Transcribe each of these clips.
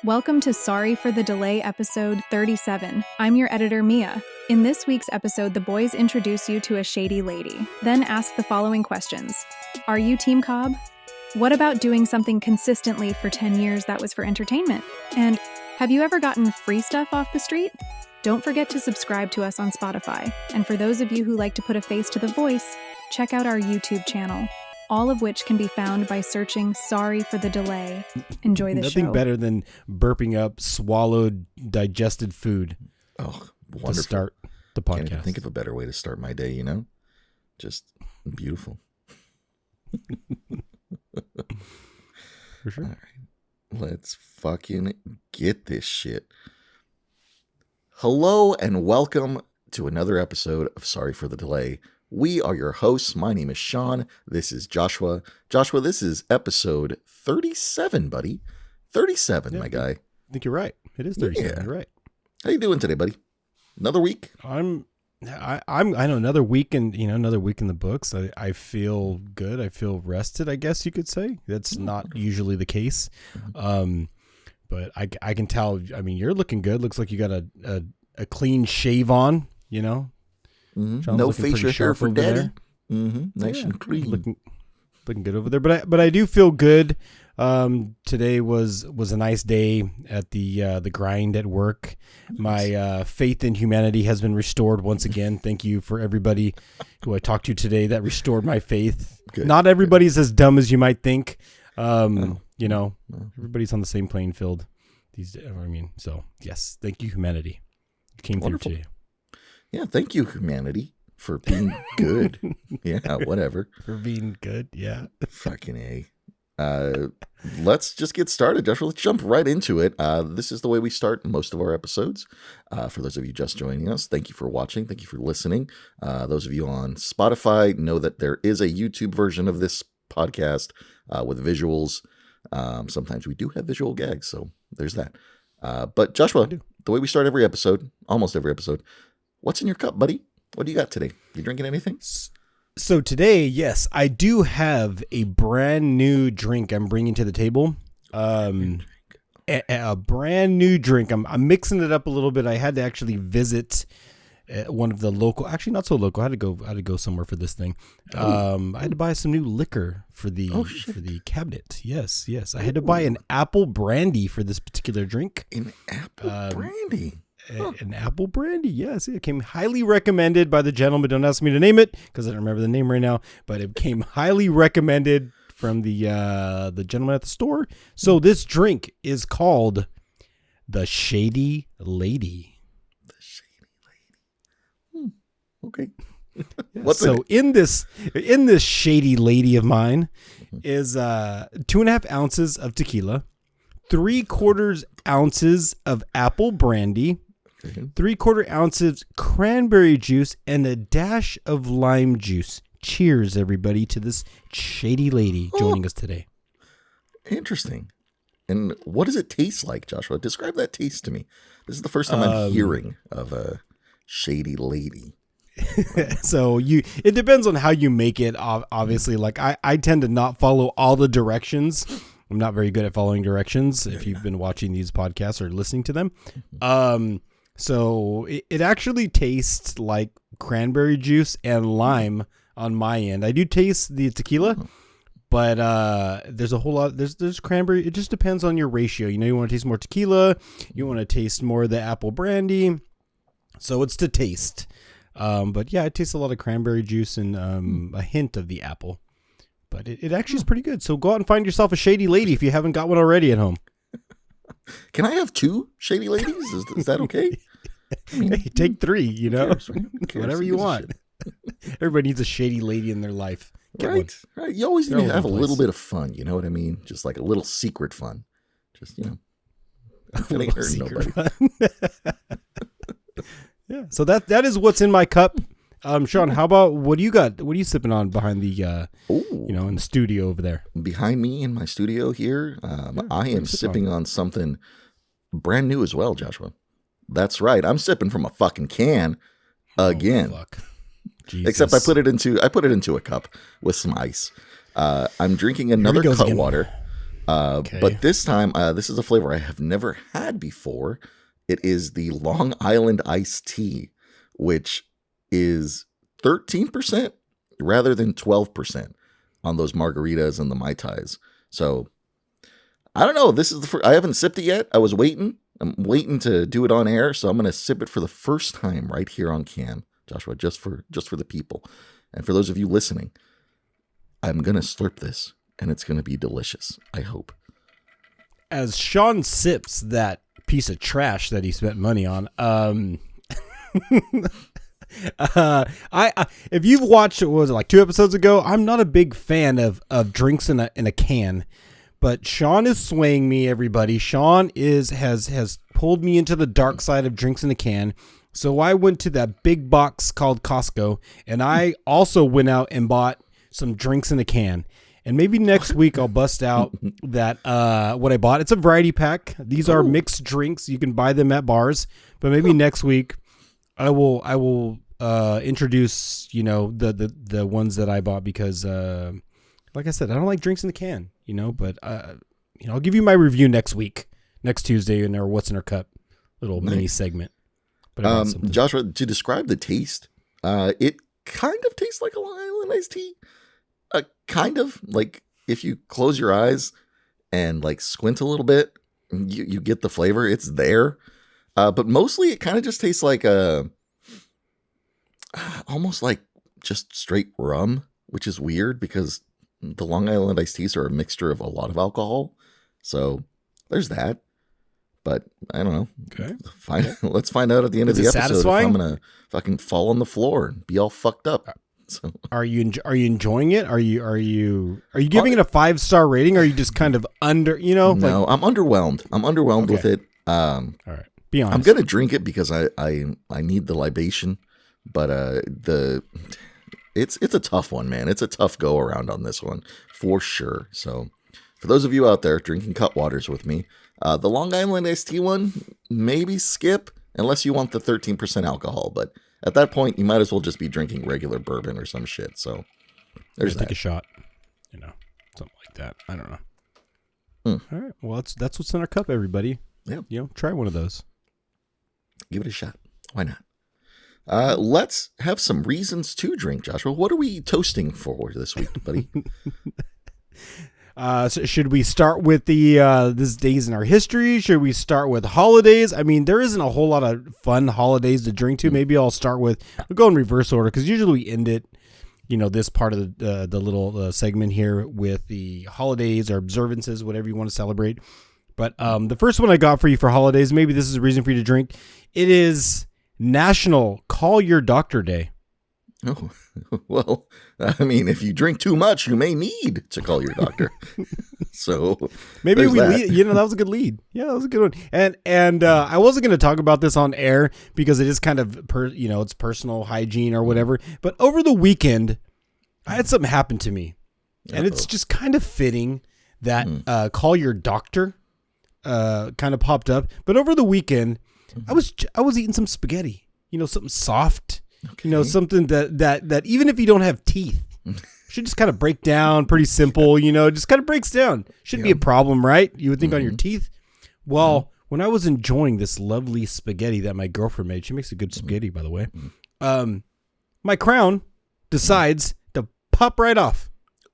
Welcome to Sorry for the Delay episode 37. I'm your editor, Mia. In this week's episode, the boys introduce you to a shady lady, then ask the following questions. Are you Team Cobb? What about doing something consistently for 10 years that was for entertainment? And have you ever gotten free stuff off the street? Don't forget to subscribe to us on Spotify. And for those of you who like to put a face to the voice, check out our YouTube channel, all of which can be found by searching Sorry for the Delay. Enjoy the show. Nothing better than burping up swallowed, digested food. Oh, wonderful. To start the podcast. Can't even think of a better way to start my day, you know? Just beautiful. For sure. All right. Let's fucking get this shit. Hello and welcome to another episode of Sorry for the Delay. We are your hosts. My name is Sean. This is Joshua. Joshua, this is episode 37, buddy. 37, my guy. I think you're right. It is 37. Yeah. You're right. How you doing today, buddy? Another week? I know another week in the books. I feel good. I feel rested, I guess you could say. That's not usually the case. But I can tell, I mean, you're looking good. Looks like you got a clean shave on, you know. Mm-hmm. No facial hair for daddy. Mm-hmm. Nice and clean. Looking good over there. But I do feel good. Today was a nice day at the grind at work. My faith in humanity has been restored once again. Thank you for everybody who I talked to today that restored my faith. Good. Not everybody's as dumb as you might think. You know, everybody's on the same playing field these days. I mean, so yes, thank you, humanity. You came Wonderful. through today. Yeah, thank you, humanity, for being good. Yeah, whatever. For being good, yeah. Fucking A. Let's just get started, Joshua. Let's jump right into it. This is the way we start most of our episodes. For those of you just joining us, thank you for watching. Thank you for listening. Those of you on Spotify know that there is a YouTube version of this podcast with visuals. Sometimes we do have visual gags, so there's that. But Joshua, the way we start every episode, almost every episode, what's in your cup, buddy? What do you got today? You drinking anything? So today, yes, I do have a brand new drink I'm bringing to the table. A brand new drink. I'm mixing it up a little bit. I had to actually visit one of the local, actually not so local. I had to go somewhere for this thing. I had to buy some new liquor for the cabinet. Yes. I had to buy an apple brandy for this particular drink. An apple brandy. An apple brandy, yes. It came highly recommended by the gentleman. Don't ask me to name it because I don't remember the name right now. But it came highly recommended from the gentleman at the store. So this drink is called the Shady Lady. The Shady Lady. Okay. So in this Shady Lady of mine is 2.5 ounces of tequila, 3/4 ounces of apple brandy, 3/4 ounces cranberry juice, and a dash of lime juice. Cheers, everybody, to this Shady Lady joining us today. Interesting. And what does it taste like, Joshua? Describe that taste to me. This is the first time I'm hearing of a Shady Lady. So it depends on how you make it. Obviously, like I tend to not follow all the directions. I'm not very good at following directions. If you've been watching these podcasts or listening to them. So it actually tastes like cranberry juice and lime on my end. I do taste the tequila, but there's a whole lot. There's cranberry. It just depends on your ratio. You know, you want to taste more tequila. You want to taste more of the apple brandy. So it's to taste. But yeah, it tastes a lot of cranberry juice and a hint of the apple. But it actually is pretty good. So go out and find yourself a Shady Lady if you haven't got one already at home. Can I have 2 Shady Ladies? Is that okay? I mean, hey, take 3, you know, who cares? whatever you want. Everybody needs a Shady Lady in their life. Right. You always need to have a little bit of fun. You know what I mean? Just like a little secret fun. Just, you know, it ain't hurting nobody. Yeah. So that is what's in my cup. Sean, how about, what do you got? What are you sipping on behind the, in the studio over there? Behind me in my studio here, I am sipping on something brand new as well, Joshua. That's right. I'm sipping from a fucking can again. Fuck. Except I put it into a cup with some ice. I'm drinking another Cutwater. But this time, this is a flavor I have never had before. It is the Long Island iced tea, which is 13% rather than 12% on those margaritas and the Mai Tais. So I don't know. This is the first, I haven't sipped it yet. I'm waiting to do it on air. So I'm going to sip it for the first time right here on cam, Joshua, just for the people. And for those of you listening, I'm going to slurp this and it's going to be delicious. I hope. As Sean sips that piece of trash that he spent money on, if you've watched, what was it, like 2 episodes ago? I'm not a big fan of drinks in a can, but Sean is swaying me. Everybody, Sean has pulled me into the dark side of drinks in a can. So I went to that big box called Costco, and I also went out and bought some drinks in a can. And maybe next week I'll bust out that what I bought. It's a variety pack. These are mixed drinks. You can buy them at bars. But maybe next week I will introduce, the ones that I bought because like I said, I don't like drinks in the can, but I'll give you my review next week, next Tuesday in our What's in Our Cup little mini segment. But Joshua, to describe the taste, it kind of tastes like a Long Island iced tea. Kind of like if you close your eyes and like squint a little bit, you get the flavor. It's there. But mostly it kind of just tastes like almost like just straight rum, which is weird because the Long Island iced teas are a mixture of a lot of alcohol. So there's that. But I don't know. Okay. Let's find out at the end of the episode satisfying? If I'm going to fucking fall on the floor and be all fucked up. So are you enjoying it? Are you giving it a 5-star rating? Or are you just kind of under, No, I'm underwhelmed. I'm underwhelmed with it. All right. Be honest. I'm going to drink it because I need the libation, but it's a tough one, man. It's a tough go around on this one for sure. So for those of you out there drinking Cutwaters with me, the Long Island iced tea one, maybe skip unless you want the 13% alcohol, but at that point, you might as well just be drinking regular bourbon or some shit. So there's that. Take a shot, something like that. I don't know. All right. Well, that's what's in our cup, everybody. Yeah. Try one of those. Give it a shot. Why not? Let's have some reasons to drink, Joshua. What are we toasting for this week, buddy? So should we start with the this days in our history? Should we start with holidays? I mean, there isn't a whole lot of fun holidays to drink to. Maybe I'll go in reverse order because usually we end it, this part of the little segment here with the holidays or observances, whatever you want to celebrate. But the first one I got for you for holidays, maybe this is a reason for you to drink. It is National Call Your Doctor Day. Oh, well, I mean, if you drink too much, you may need to call your doctor. So maybe we lead, that was a good lead. Yeah, that was a good one. And I wasn't going to talk about this on air because it is kind of, it's personal hygiene or whatever. But over the weekend, I had something happen to me. And it's just kind of fitting that call your doctor kind of popped up. But over the weekend, I was eating some spaghetti, something soft. Okay. Something that even if you don't have teeth, should just kind of break down, pretty simple, just kind of breaks down. Shouldn't be a problem, right? You would think on your teeth. Well, when I was enjoying this lovely spaghetti that my girlfriend made, she makes a good spaghetti, by the way, my crown decides to pop right off.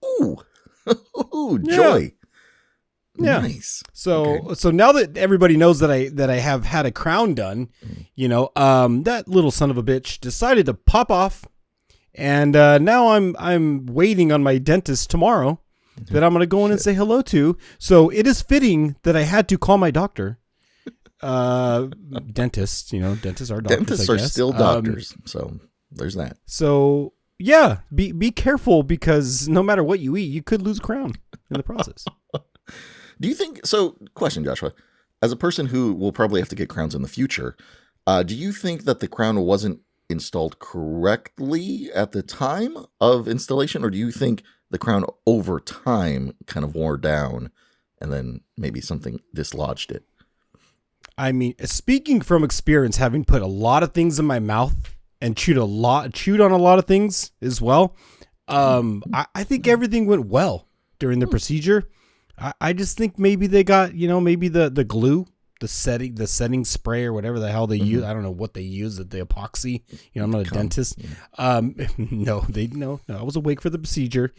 Ooh, ooh, joy. Yeah. Nice. So now that everybody knows that I have had a crown done, that little son of a bitch decided to pop off, and now I'm waiting on my dentist tomorrow that I'm going to go in and say hello to. So it is fitting that I had to call my doctor. Dentists, dentists are doctors. Dentists are still doctors. So there's that. So yeah, be careful because no matter what you eat, you could lose a crown in the process. Do you think so? Question, Joshua. As a person who will probably have to get crowns in the future, do you think that the crown wasn't installed correctly at the time of installation, or do you think the crown over time kind of wore down and then maybe something dislodged it? I mean, speaking from experience, having put a lot of things in my mouth and chewed on a lot of things as well, I think everything went well during the procedure. I just think maybe they got, maybe the glue, the setting spray or whatever the hell they use. I don't know what they use, the epoxy. I'm not a dentist. Yeah. No, I was awake for the procedure.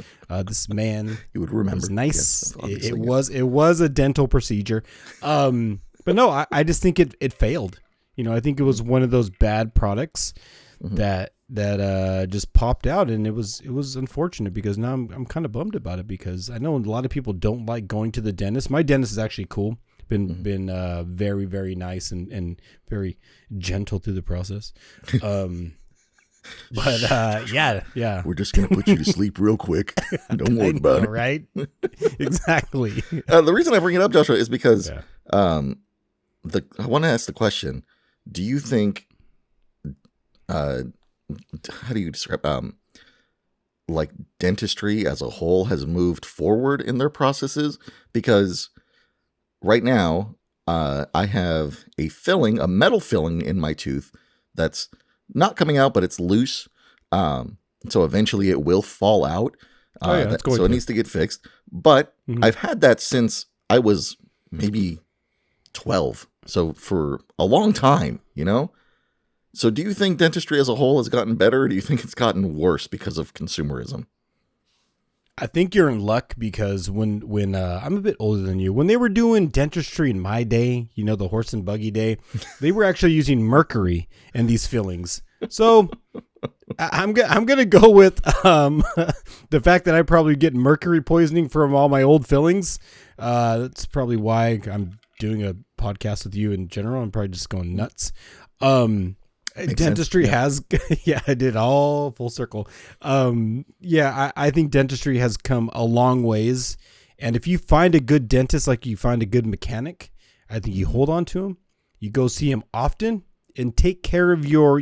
This man, you would remember, was nice. Yes, it was a dental procedure. But no, I just think it failed. I think it was one of those bad products that just popped out, and it was unfortunate because now I'm kind of bummed about it because I know a lot of people don't like going to the dentist. My dentist is actually cool. Been very, very nice and very gentle through the process. But yeah. We're just gonna put you to sleep real quick. Don't worry about it. Right? Exactly. The reason I bring it up, Joshua, is because I want to ask the question: do you think, how do you describe, like dentistry as a whole has moved forward in their processes? Because right now, I have a metal filling in my tooth that's not coming out, but it's loose. So eventually it will fall out. So it needs to get fixed. But I've had that since I was maybe 12. So for a long time, So do you think dentistry as a whole has gotten better, or do you think it's gotten worse because of consumerism? I think you're in luck because when I'm a bit older than you, when they were doing dentistry in my day, the horse and buggy day, they were actually using mercury in these fillings. So I'm gonna go with the fact that I probably get mercury poisoning from all my old fillings. That's probably why I'm doing a podcast with you in general. I'm probably just going nuts. Dentistry has, I did all full circle. I think dentistry has come a long ways. And if you find a good dentist, like you find a good mechanic, I think you hold on to him, you go see him often and take care of your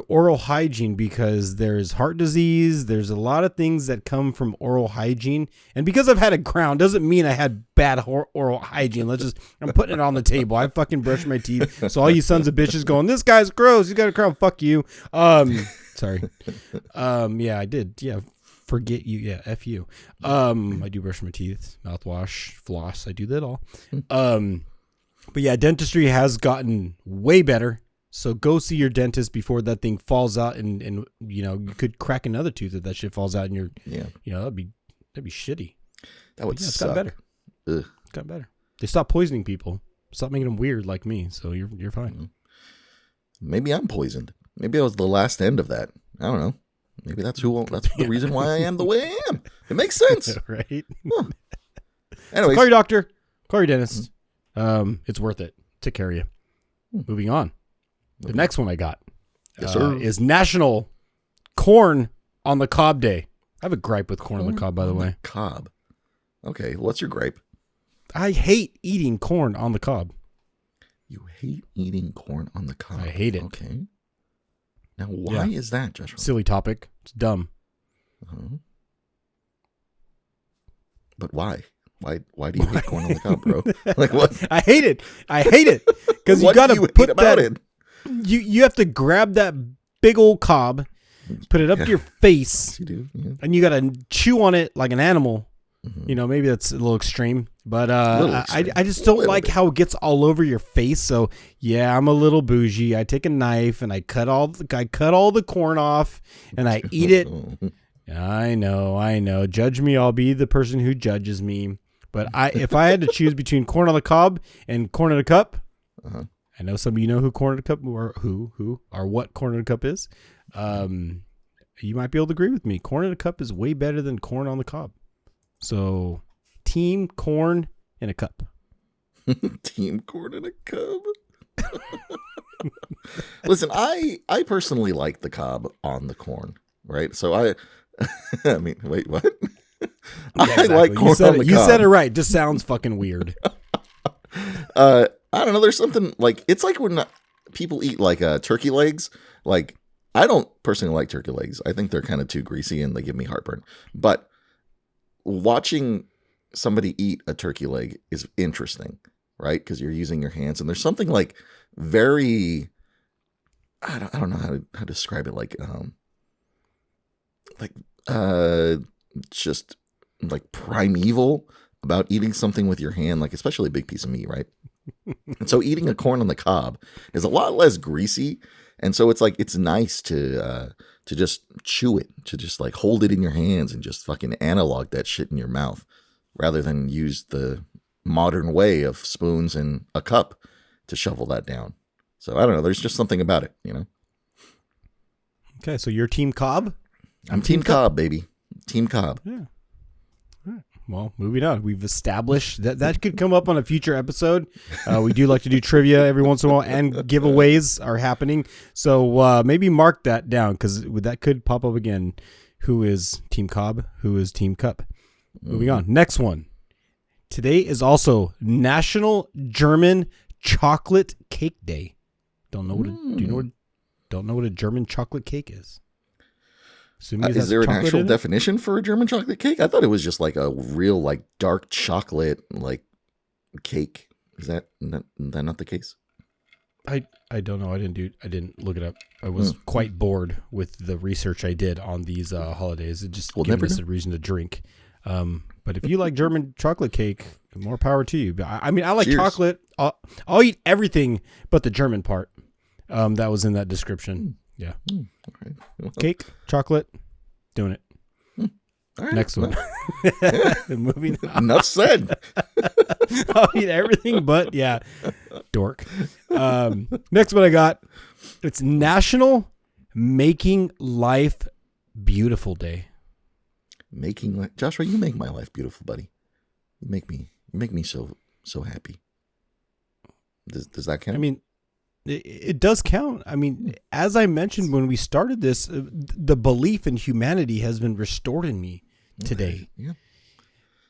oral hygiene, because there's heart disease. There's a lot of things that come from oral hygiene. And because I've had a crown doesn't mean I had bad oral hygiene. I'm putting it on the table. I fucking brush my teeth. So all you sons of bitches going, this guy's gross, he's got a crown, fuck you. Sorry. I did. Yeah. Forget you. Yeah. F you. I do brush my teeth, mouthwash, floss. I do that all. But yeah, dentistry has gotten way better. So go see your dentist before that thing falls out, and you could crack another tooth if that shit falls out, and that'd be shitty. That would It's suck. gotten better. Ugh. It's gotten better. They stopped poisoning people. Stop making them weird like me. So you're fine. Maybe I'm poisoned. Maybe I was the last end of that. I don't know. Maybe that's the reason why I am the way I am. It makes sense, right? Huh. Anyways, call your doctor. Call your dentist. It's worth it. Take care of you. Moving on. The next one I got is National Corn on the Cob Day. I have a gripe with corn on the cob, by the way. Cob. Okay, what's your gripe? I hate eating corn on the cob. You hate eating corn on the cob? I hate it. Okay. Now, why is that, Joshua? Silly topic. It's dumb. But why? Why do you hate corn on the cob, bro? Like what? I hate it. Because you got to put that in. You have to grab that big old cob, put it up your face, you do, and you got to chew on it like an animal. Maybe that's a little extreme, but I just don't like how it gets all over your face. So yeah, I'm a little bougie. I take a knife and I cut all the corn off and I eat it. I know. Judge me. I'll be the person who judges me. But if I had to choose between corn on the cob and corn in a cup, I know some of you know who corn in a cup or what corn in a cup is. You might be able to agree with me. Corn in a cup is way better than corn on the cob. So, team corn in a cup. Team corn in a cup. Listen, I personally like the cob on the corn, right? So I mean, wait, what? Yeah, I like corn on the cob. You said it right. Just sounds fucking weird. I don't know. There's something like, it's like when people eat like turkey legs. Like, I don't personally like turkey legs. I think they're kind of too greasy and they give me heartburn. But watching somebody eat a turkey leg is interesting, right? Because you're using your hands, and there's something like very, I don't know how to describe it, just like primeval about eating something with your hand, like especially a big piece of meat, right? And so eating a corn on the cob is a lot less greasy. And so it's like, it's nice to just chew it, to just like hold it in your hands and just fucking analog that shit in your mouth rather than use the modern way of spoons and a cup to shovel that down. So I don't know. There's just something about it, you know? Okay. So you're Team Cobb? I'm Team Cobb, baby. Team Cobb. Yeah. All right. Well, moving on. We've established that could come up on a future episode. We do like to do trivia every once in a while, and giveaways are happening. So maybe mark that down because that could pop up again. Who is Team Cobb? Who is Team Cup? Moving on. Next one. Today is also National German Chocolate Cake Day. Don't know what a German chocolate cake is. Is there an actual definition for a German chocolate cake? I thought it was just like a real like dark chocolate like cake. Is that not the case? I don't know. I didn't look it up. I was quite bored with the research I did on these holidays. It just gave us a reason to drink. But if you like German chocolate cake, more power to you. I mean, I like chocolate. I'll eat everything but the German part. That was in that description. Yeah. Okay. Well, cake, chocolate, doing it. All right. Next one. Moving on. Enough said. I'll eat everything but, dork. Next one I got, it's National Making Life Beautiful Day. Joshua, you make my life beautiful, buddy. You make me so happy. Does that count? I mean, it does count. I mean, as I mentioned when we started this, the belief in humanity has been restored in me today. Yeah.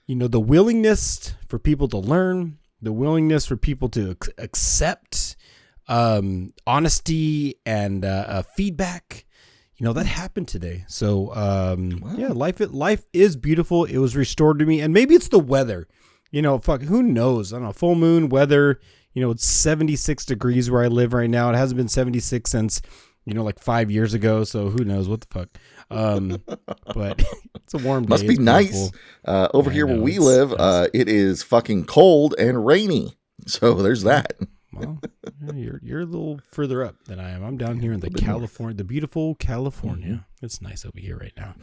You know, the willingness for people to learn, the willingness for people to accept honesty and feedback. You know, that happened today. So, life is beautiful. It was restored to me. And maybe it's the weather. You know, who knows? I don't know. Full moon, weather. You know, it's 76 degrees where I live right now. It hasn't been 76 since, like 5 years ago. So who knows what the fuck. But it's a warm day. Must be nice. Over here where we live, it is fucking cold and rainy. So there's that. Well, you're a little further up than I am. I'm down here in the beautiful California. Mm-hmm. It's nice over here right now.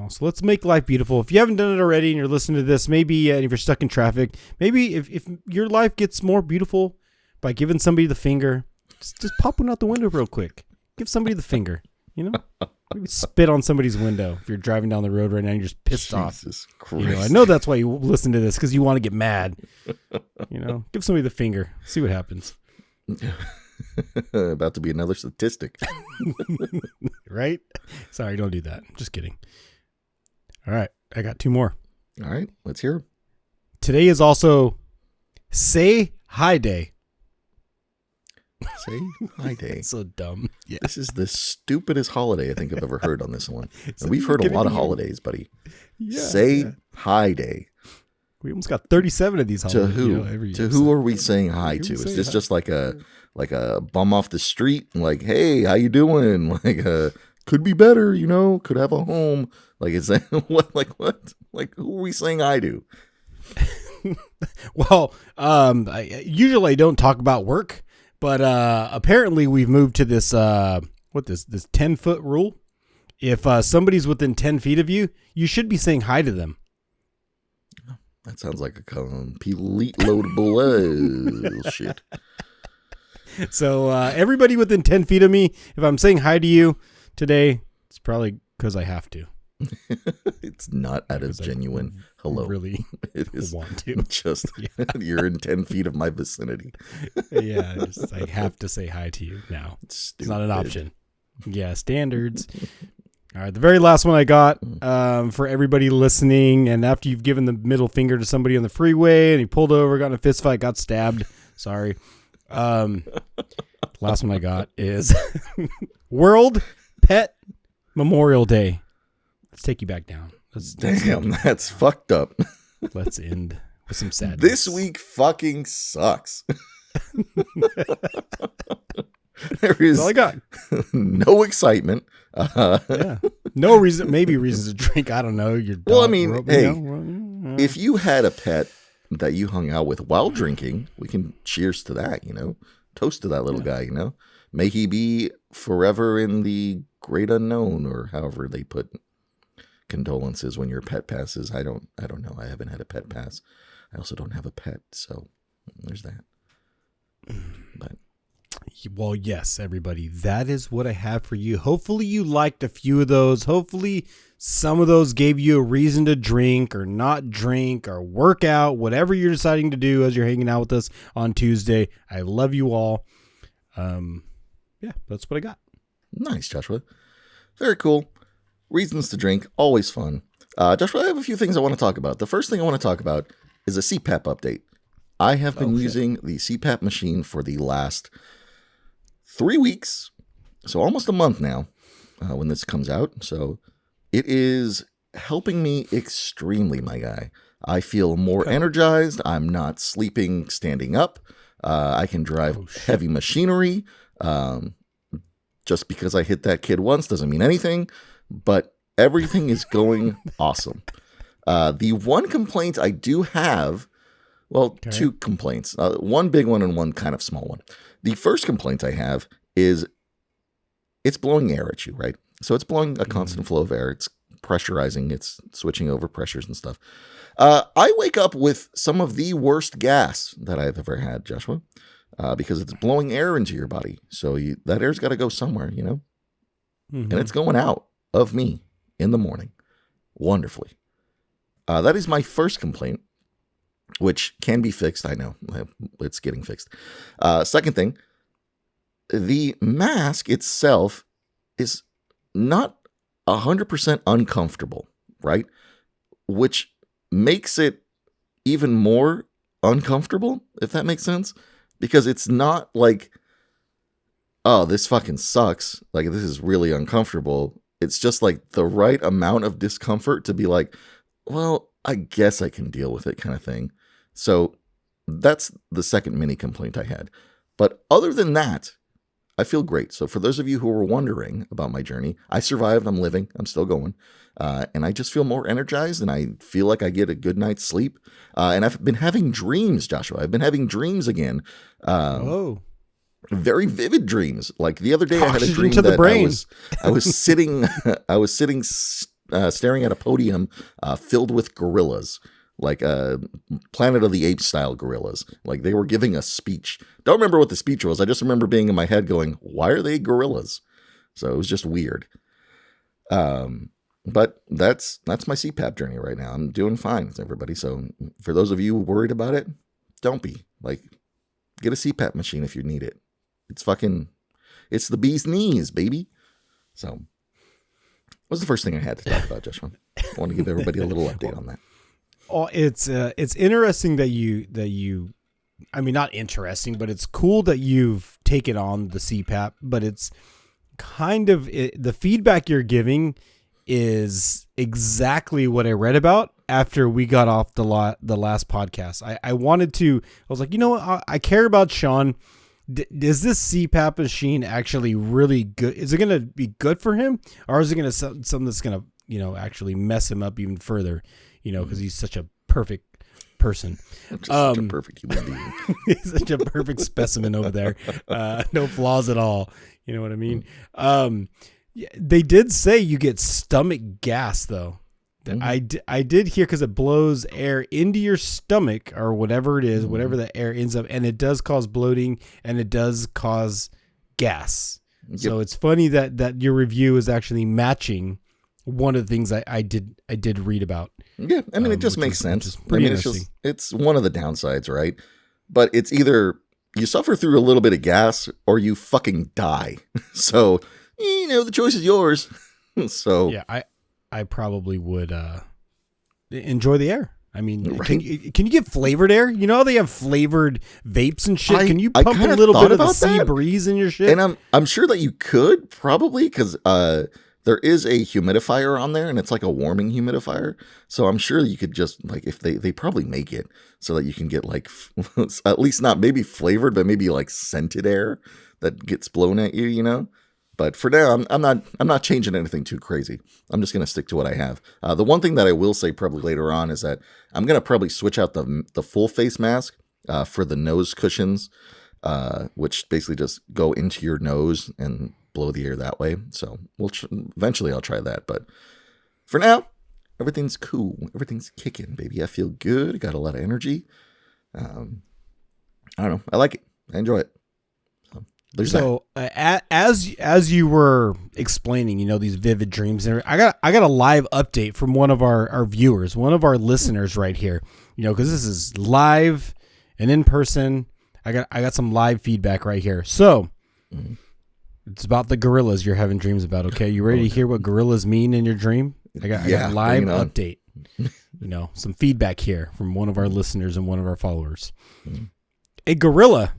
So let's make life beautiful. If you haven't done it already and you're listening to this, maybe if you're stuck in traffic, maybe if your life gets more beautiful by giving somebody the finger, just pop one out the window real quick. Give somebody the finger, Maybe spit on somebody's window if you're driving down the road right now and you're just pissed off. Jesus Christ. I know that's why you listen to this, because you want to get mad. Give somebody the finger. See what happens. About to be another statistic. Right? Sorry, don't do that. Just kidding. All right, I got two more. All right, let's hear 'em. Today is also Say Hi Day. Say Hi Day. So dumb. Yeah. This is the stupidest holiday I think I've ever heard on this one. And we've heard a lot of holidays, buddy. Yeah, Say Hi Day. We almost got 37 of these holidays. To who? To who are we saying hi to? Is this just like a bum off the street? Like, hey, how you doing? Like, could be better, could have a home. Like, is that what? Like, who are we saying hi to? Well, usually I don't talk about work, but apparently we've moved to this this 10-foot rule. If somebody's within 10 feet of you, you should be saying hi to them. That sounds like a complete load of bullshit. So everybody within 10 feet of me, if I'm saying hi to you today, it's probably because I have to. It's not out of genuine hello. Really, it is want to. Just you're in 10 feet of my vicinity. Yeah, I have to say hi to you now. It's not an option. Yeah, standards. All right, the very last one I got for everybody listening, and after you've given the middle finger to somebody on the freeway and he pulled over, got in a fist fight, got stabbed. Sorry. Last one I got is World Pet Memorial Day. Let's take you back down. Damn, that's fucked up. Let's end with some sadness. This week fucking sucks. There is all I got. No excitement. Yeah. No reason, maybe reasons to drink. I don't know. Your dog, hey, if you had a pet that you hung out with while drinking, we can cheers to that, toast to that little guy, may he be forever in the great unknown, or however they put condolences when your pet passes. I don't know. I haven't had a pet pass. I also don't have a pet, so there's that. But well, yes, everybody, that is what I have for you. Hopefully you liked a few of those. Hopefully some of those gave you a reason to drink or not drink or work out, whatever you're deciding to do as you're hanging out with us on Tuesday. I love you all. Yeah, that's what I got. Nice, Joshua. Very cool. Reasons to drink, always fun. Joshua, I have a few things I want to talk about. The first thing I want to talk about is a CPAP update. I have been using the CPAP machine for the last 3 weeks, so almost a month now when this comes out. So it is helping me extremely, my guy. I feel more energized. I'm not sleeping standing up. I can drive heavy machinery. Just because I hit that kid once doesn't mean anything, but everything is going awesome. The one complaint I do have, two complaints, one big one and one kind of small one. The first complaint I have is it's blowing air at you, right? So it's blowing a constant flow of air. It's pressurizing. It's switching over pressures and stuff. I wake up with some of the worst gas that I've ever had, Joshua, because it's blowing air into your body. So that air's got to go somewhere, and it's going out of me in the morning wonderfully. That is my first complaint, which can be fixed. I know it's getting fixed. Second thing, the mask itself is not 100% uncomfortable, right? Which makes it even more uncomfortable, if that makes sense, because it's not like, oh, this fucking sucks. Like, this is really uncomfortable. It's just like the right amount of discomfort to be like, well, I guess I can deal with it kind of thing. So that's the second mini complaint I had. But other than that, I feel great. So for those of you who were wondering about my journey, I survived. I'm living. I'm still going. And I just feel more energized, and I feel like I get a good night's sleep. And I've been having dreams, Joshua. I've been having dreams again. Very vivid dreams. Like the other day, I had a dream that I was sitting, staring at a podium filled with gorillas, like Planet of the Apes style gorillas. Like they were giving a speech. Don't remember what the speech was. I just remember being in my head going, "Why are they gorillas?" So it was just weird. But that's my CPAP journey right now. I'm doing fine with everybody. So for those of you worried about it, don't be. Like, get a CPAP machine if you need it. It's the bee's knees, baby. So what's the first thing I had to talk about, Joshua? I want to give everybody a little update on that. Oh, it's interesting that you, I mean, not interesting, but it's cool that you've taken on the CPAP, but it's kind of, the feedback you're giving is exactly what I read about after we got off the last podcast. I was like, you know what? I care about Sean. Is this CPAP machine actually really good? Is it going to be good for him, or is it going to something that's going to, actually mess him up even further, because he's such a perfect person. Such a perfect human being. He's such a perfect specimen over there. No flaws at all. You know what I mean? They did say you get stomach gas, though. Mm-hmm. I did hear, because it blows air into your stomach or whatever it is, whatever the air ends up, and it does cause bloating and it does cause gas. Yep. So it's funny that your review is actually matching one of the things I did read about. Yeah, I mean, it just makes sense. It's one of the downsides, right? But it's either you suffer through a little bit of gas or you fucking die. So, the choice is yours. So yeah, I probably would enjoy the air. I mean, right? Can you get flavored air? You know how they have flavored vapes and shit? Can you I pump a little bit of the sea that. breeze in your shit? And I'm sure that you could, probably, because there is a humidifier on there, and it's like a warming humidifier. So I'm sure you could just, like, if they probably make it so that you can get, like, at least not maybe flavored, but maybe like scented air that gets blown at you, But for now, I'm not changing anything too crazy. I'm just gonna stick to what I have. The one thing that I will say probably later on is that I'm gonna probably switch out the full face mask for the nose cushions, which basically just go into your nose and blow the air that way. So eventually I'll try that. But for now, everything's cool. Everything's kicking, baby. I feel good. I got a lot of energy. I don't know. I like it. I enjoy it. So as you were explaining, these vivid dreams, and I got a live update from one of our viewers, one of our listeners right here. Because this is live and in person. I got some live feedback right here. So it's about the gorillas you're having dreams about. Okay, you ready to hear what gorillas mean in your dream? I got a live update. Some feedback here from one of our listeners and one of our followers. A gorilla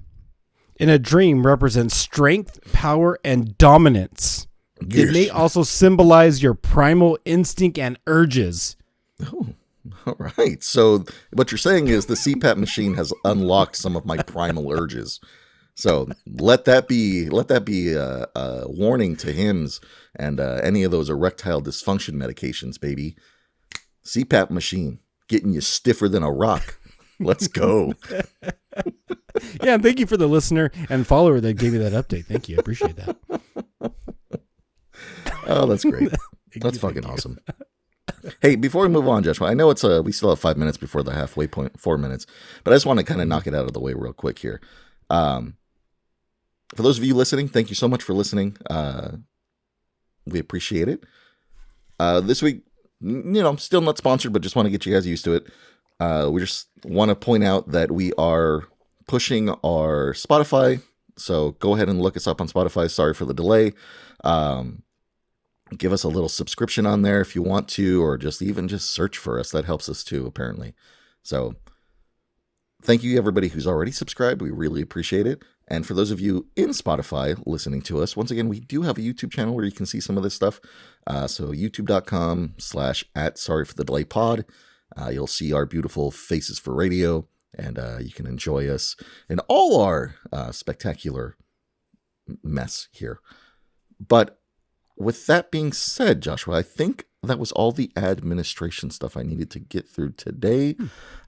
in a dream represents strength, power, and dominance. Yes. It may also symbolize your primal instinct and urges. Oh, all right. So what you're saying is the CPAP machine has unlocked some of my primal urges. So let that be a warning to hymns and any of those erectile dysfunction medications, baby. CPAP machine getting you stiffer than a rock. Let's go. Yeah, and thank you for the listener and follower that gave me that update. Thank you. I appreciate that. Oh, that's great. That's fucking awesome. Hey, before we move on, Joshua, I know it's we still have 5 minutes before the halfway point, 4 minutes, but I just want to kind of knock it out of the way real quick here. For those of you listening, thank you so much for listening. We appreciate it. This week, still not sponsored, but just want to get you guys used to it. We just want to point out that we are pushing our Spotify. So go ahead and look us up on Spotify. Sorry for the delay. Give us a little subscription on there if you want to, or just search for us. That helps us too, apparently. So thank you, everybody who's already subscribed. We really appreciate it. And for those of you in Spotify listening to us, once again, we do have a YouTube channel where you can see some of this stuff. So youtube.com/@sorryforthedelaypod. You'll see our beautiful faces for radio, and you can enjoy us in all our spectacular mess here. But with that being said, Joshua, I think that was all the administration stuff I needed to get through today.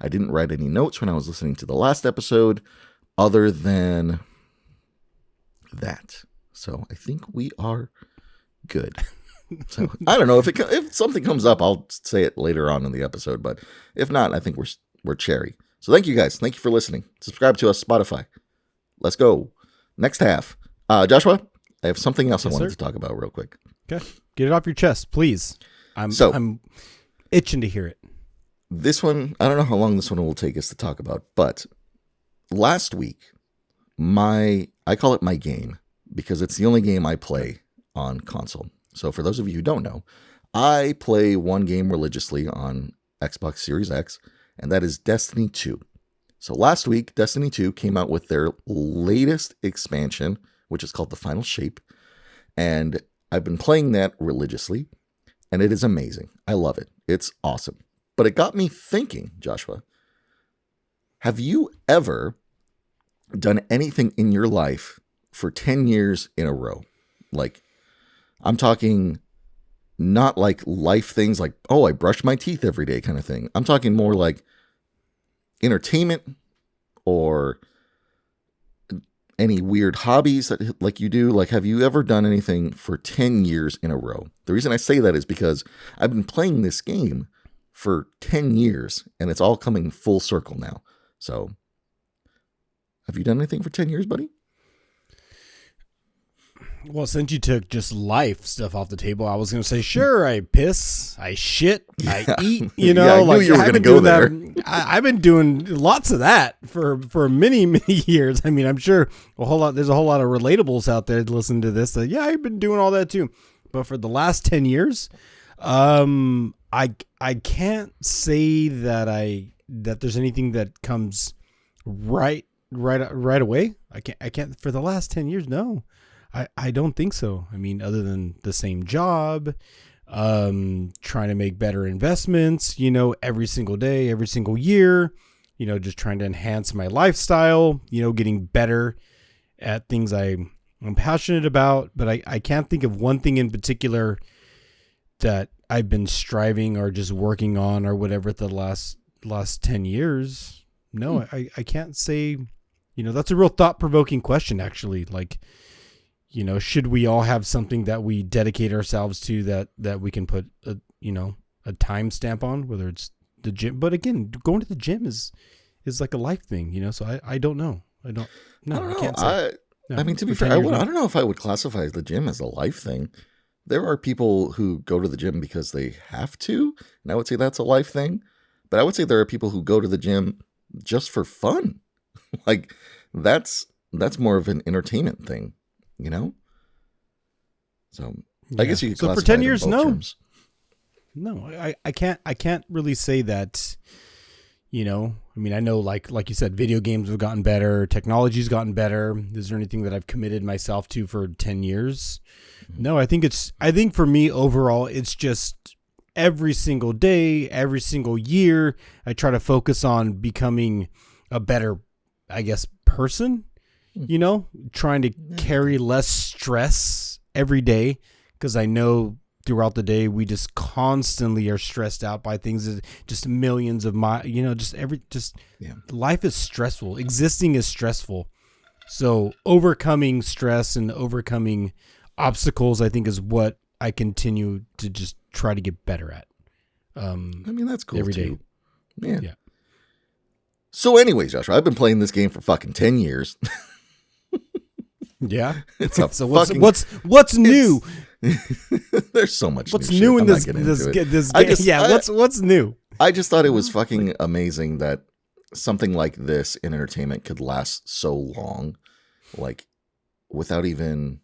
I didn't write any notes when I was listening to the last episode other than that. So I think we are good. So I don't know if something comes up, I'll say it later on in the episode, but if not, I think we're cherry. So thank you guys. Thank you for listening. Subscribe to us, Spotify. Let's go. Next half. Joshua, I have something else I wanted to talk about real quick. Okay. Get it off your chest, please. I'm itching to hear it. This one, I don't know how long this one will take us to talk about, but last week, I call it my game because it's the only game I play on console. So for those of you who don't know, I play one game religiously on Xbox Series X, and that is Destiny 2. So last week, Destiny 2 came out with their latest expansion, which is called The Final Shape. And I've been playing that religiously, and it is amazing. I love it. It's awesome. But it got me thinking, Joshua, have you ever done anything in your life for 10 years in a row? Like, I'm talking not like life things like, oh, I brush my teeth every day kind of thing. I'm talking more like entertainment or any weird hobbies that like you do. Like, have you ever done anything for 10 years in a row? The reason I say that is because I've been playing this game for 10 years and it's all coming full circle now. So have you done anything for 10 years, buddy? Well, since you took just life stuff off the table, I was going to say, sure, I piss, I shit, I eat, I knew you were going to go there. I've been doing lots of that for many, many years. I mean, I'm sure there's a whole lot of relatables out there to listen to this. Yeah, I've been doing all that too. But for the last 10 years, I can't say that there's anything that comes right away. I can't for the last 10 years. No. I don't think so. I mean, other than the same job, trying to make better investments, every single day, every single year, just trying to enhance my lifestyle, getting better at things I I'm passionate about, but I can't think of one thing in particular that I've been striving or just working on or whatever the last 10 years. No, I can't say, that's a real thought-provoking question, actually. Like, should we all have something that we dedicate ourselves to that we can put a time stamp on, whether it's the gym? But again, going to the gym is like a life thing, so I don't know. I don't know. I can't say. I mean, to be fair, I don't know if I would classify the gym as a life thing. There are people who go to the gym because they have to, and I would say that's a life thing. But I would say there are people who go to the gym just for fun. Like that's more of an entertainment thing, So I guess you could classify for 10 it in years, both no. terms. No, I can't really say that. I mean, I know like you said, video games have gotten better, technology's gotten better. Is there anything that I've committed myself to for 10 years? No, I think for me overall, it's just every single day, every single year, I try to focus on becoming a better, I guess, person, trying to carry less stress every day, because I know throughout the day we just constantly are stressed out by things, just millions of life is stressful. Existing is stressful. So overcoming stress and overcoming obstacles, I think, is what I continue to just try to get better at. I mean, that's cool every too. day. Yeah. So anyways, Joshua, I've been playing this game for fucking 10 years. Yeah. It's a so what's new? There's so much what's new new in this game? What's new? I just thought it was fucking amazing that something like this in entertainment could last so long, like without even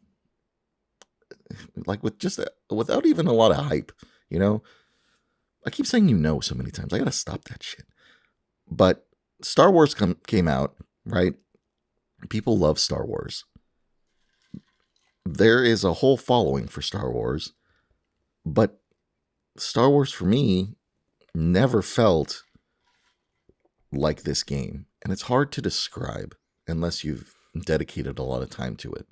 a lot of hype, I keep saying so many times. I gotta stop that shit. But Star Wars came out, right? People love Star Wars. There is a whole following for Star Wars, but Star Wars for me never felt like this game. And it's hard to describe unless you've dedicated a lot of time to it.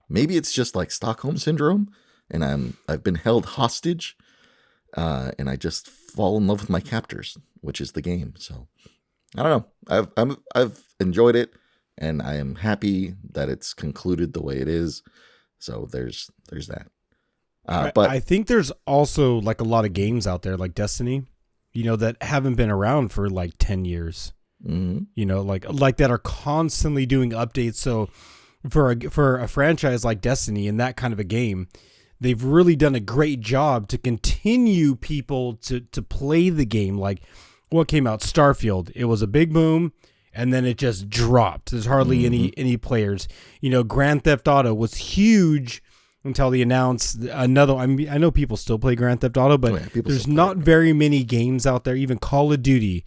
Maybe it's just like Stockholm Syndrome, and I've been held hostage, and I just fall in love with my captors, which is the game. So I don't know. I've enjoyed it, and I am happy that it's concluded the way it is. So there's that. But I think there's also like a lot of games out there like Destiny, that haven't been around for like 10 years. Mm-hmm. Like that are constantly doing updates. So for a franchise like Destiny and that kind of a game, they've really done a great job to continue people to play the game. Like what came out, Starfield, it was a big boom, and then it just dropped. There's hardly any players. Grand Theft Auto was huge until they announced another. I know people still play Grand Theft Auto, but there's not very many games out there. Even Call of Duty.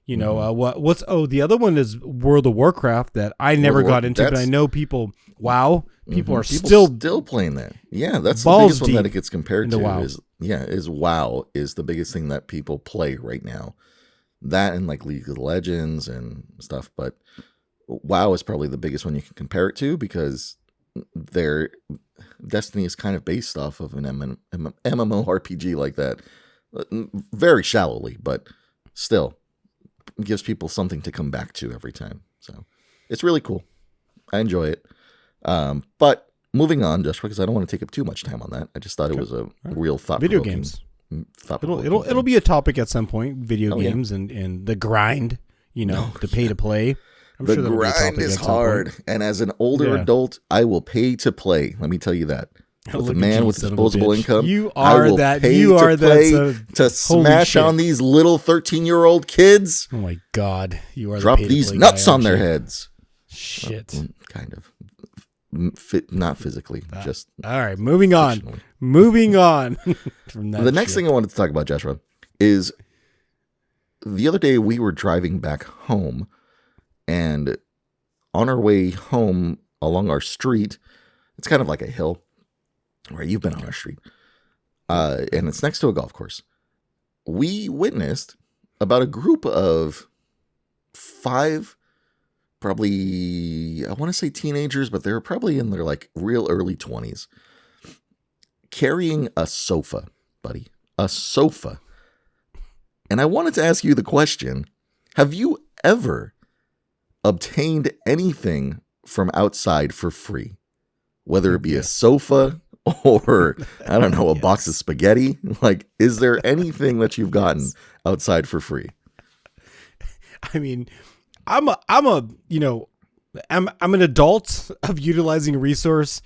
The other one is World of Warcraft that I never got into, but I know people. WoW, people are still playing that. Yeah, that's the biggest one that it gets compared to. WoW. Is WoW is the biggest thing that people play right now. That and like League of Legends and stuff, but WoW is probably the biggest one you can compare it to because their Destiny is kind of based off of an MMORPG like that, very shallowly, but still gives people something to come back to every time. So it's really cool. I enjoy it. But moving on, just because I don't want to take up too much time on that, I just thought it was a real thought-provoking. Video games. It'll be a topic at some point. Video games and the grind. The pay to play. The grind is hard, and as an older adult, I will pay to play. Let me tell you that. With a man with disposable income, you are that. You are that. To smash on these little 13-year-old kids. Oh my God! You are drop these nuts on their heads. Shit. Well, kind of. Not physically, just all right. Moving on. Moving on. From that the next thing I wanted to talk about, Joshua, is the other day we were driving back home, and on our way home along our street, it's kind of like a hill, right? You've been on our street, and it's next to a golf course. We witnessed about a group of 5 probably, I want to say teenagers, but they were probably in their like real early 20s, carrying a sofa, buddy, a sofa. And I wanted to ask you the question, have you ever obtained anything from outside for free? Whether it be a sofa or, I don't know, a box of spaghetti. Like, is there anything that you've gotten outside for free? I mean, I'm an adult of utilizing resources,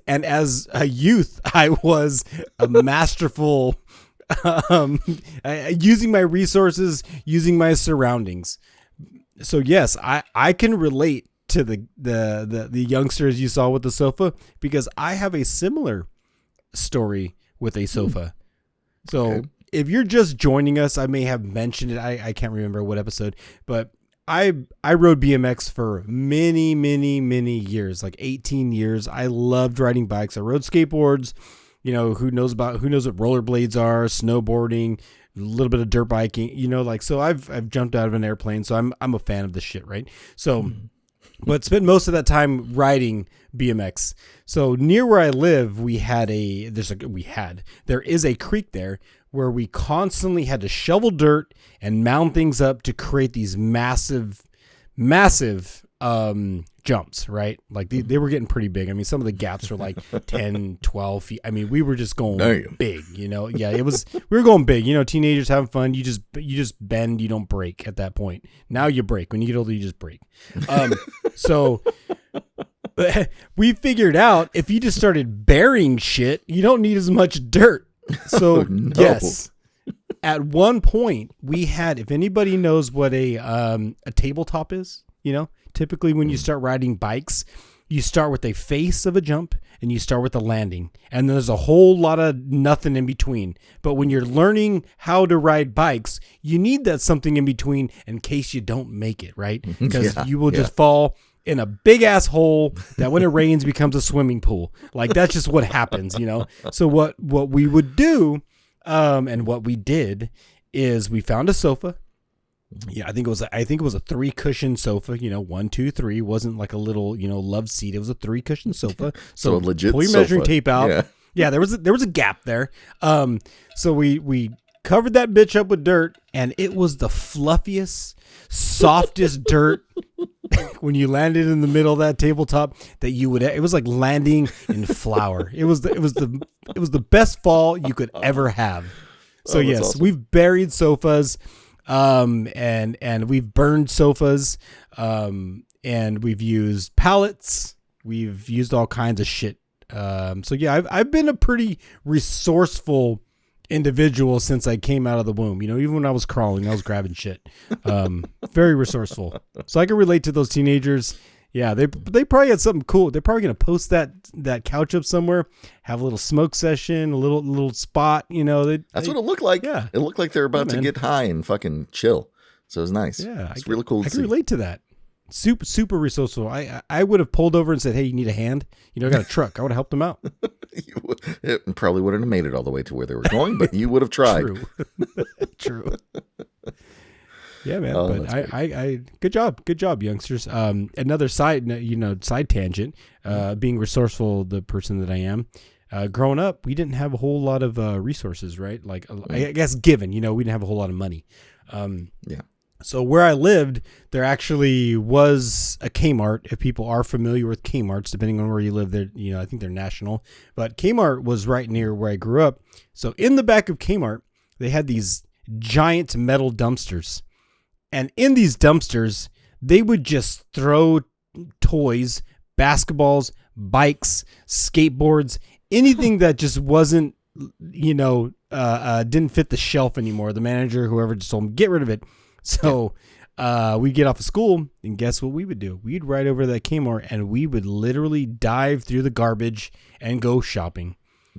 and as a youth, I was a masterful using my resources, using my surroundings. So yes, I can relate to the youngsters you saw with the sofa, because I have a similar story with a sofa. So if you're just joining us, I may have mentioned it. I can't remember what episode, but I rode BMX for many, many, many years, like 18 years. I loved riding bikes. I rode skateboards. You know, who knows what rollerblades are, snowboarding, a little bit of dirt biking, you know, like, so I've jumped out of an airplane, so I'm a fan of this shit, right? So, but spent most of that time riding BMX. So near where I live, there is a creek there where we constantly had to shovel dirt and mound things up to create these massive jumps, right? Like they were getting pretty big. I mean, some of the gaps were like 10, 12 feet. I mean, we were just going big, you know? Yeah, we were going big, you know, teenagers having fun. You just bend, you don't break at that point. Now you break. When you get older, you just break. So we figured out if you just started burying shit, you don't need as much dirt. So yes, at one point we had, if anybody knows what a tabletop is, you know, typically when you start riding bikes, you start with a face of a jump and you start with a landing, and there's a whole lot of nothing in between. But when you're learning how to ride bikes, you need that something in between in case you don't make it, right? Because you will just fall in a big ass hole that when it rains becomes a swimming pool. Like, that's just what happens, you know? So what we would do, and what we did, is we found a sofa. Yeah, I think it was a 3 cushion sofa, you know, 1, 2, 3. It wasn't like a little, you know, love seat. It was a 3 cushion sofa. So a legit pull your sofa. Measuring tape out. Yeah, there was a gap there. So we covered that bitch up with dirt, and it was the fluffiest, softest dirt when you landed in the middle of that tabletop that you would. It was like landing in flour. It was the best fall you could ever have. So yes, awesome. We've buried sofas, and we've burned sofas, and we've used pallets. We've used all kinds of shit. So yeah, I've been a pretty resourceful individual since I came out of the womb. You know, even when I was crawling, I was grabbing shit. Very resourceful. So I can relate to those teenagers. Yeah, they probably had something cool. They're probably gonna post that couch up somewhere, have a little smoke session, a little spot. You know, that's what it looked like. Yeah, it looked like they're about to get high and fucking chill. So it was nice. Yeah, it's really cool. I can relate to that. Super resourceful. I would have pulled over and said, "Hey, you need a hand?" You know, I got a truck. I would have helped them out. It probably wouldn't have made it all the way to where they were going, but you would have tried. True. Yeah, man. But I good job, youngsters. Another side tangent. Being resourceful, the person that I am. Growing up, we didn't have a whole lot of resources, right? Like, I guess given, you know, we didn't have a whole lot of money. So where I lived, there actually was a Kmart. If people are familiar with Kmarts, depending on where you live, there, you know, I think they're national. But Kmart was right near where I grew up. So in the back of Kmart, they had these giant metal dumpsters. And in these dumpsters, they would just throw toys, basketballs, bikes, skateboards, anything that just wasn't, you know, didn't fit the shelf anymore. The manager, whoever, just told them, get rid of it. So we'd get off of school, and guess what we would do? We'd ride over to that Kmart, and we would literally dive through the garbage and go shopping.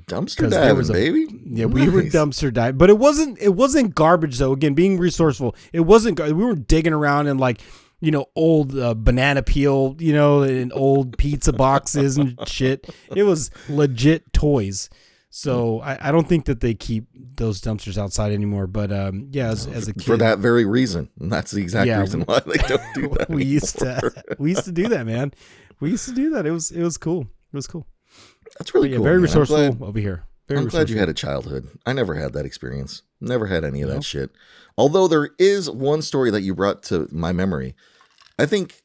Dumpster diving, baby. Yeah, nice. We were dumpster diving, but it wasn't garbage though. Again, being resourceful, it wasn't. We weren't digging around in, like, you know, old banana peel, you know, and old pizza boxes and shit. It was legit toys. So I don't think that they keep those dumpsters outside anymore. But yeah, as a kid, for that very reason, and that's the exact reason why they don't do that. we used to do that, man. We used to do that. It was cool. It was cool. That's really cool. Very man. resourceful over here. I'm glad you had a childhood. I never had that experience. Never had any of that shit. Although there is one story that you brought to my memory. I think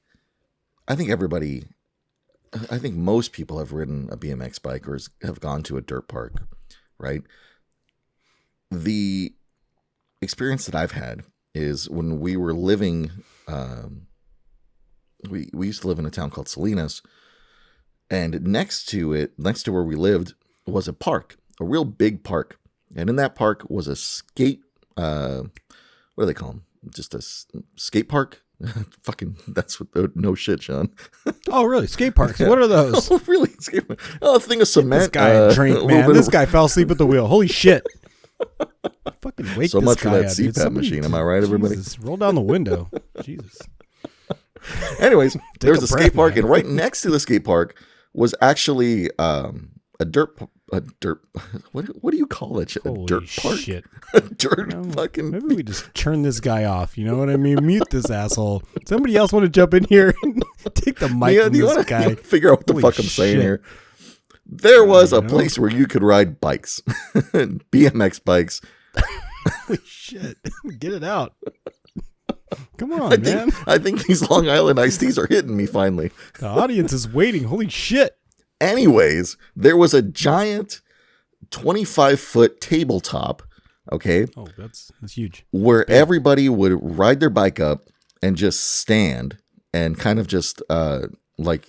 most people have ridden a BMX bike or have gone to a dirt park, right? The experience that I've had is when we were living, we used to live in a town called Salinas, and next to where we lived was a park, a real big park. And in that park was a skate, what do they call them? Just a skate park? Fucking, that's what, no shit, Sean. Oh, really? Skate parks. What are those? Oh, really? Skate park. Oh, a thing of cement. This guy drank, man. This guy fell asleep at the wheel. Holy shit. Fucking wake so this much guy for that up, dude. CPAP machine. Am I right, everybody? Jesus, roll down the window. Jesus. Anyways, there was a skate park, man. and right next to the skate park was actually a dirt. What do you call that shit? A Holy dirt park? Shit. A dirt fucking. Maybe we just turn this guy off. You know what I mean? Mute this asshole. Somebody else want to jump in here and take the mic from this guy? Figure out what the Holy fuck I'm saying shit. here. There was a place where you could ride bikes, BMX bikes. Holy shit. Get it out. Come on, man. I think these Long Island iced teas are hitting me finally. The audience is waiting. Holy shit. Anyways, there was a giant 25-foot tabletop, okay? Oh, that's huge. Where everybody would ride their bike up and just stand and kind of just like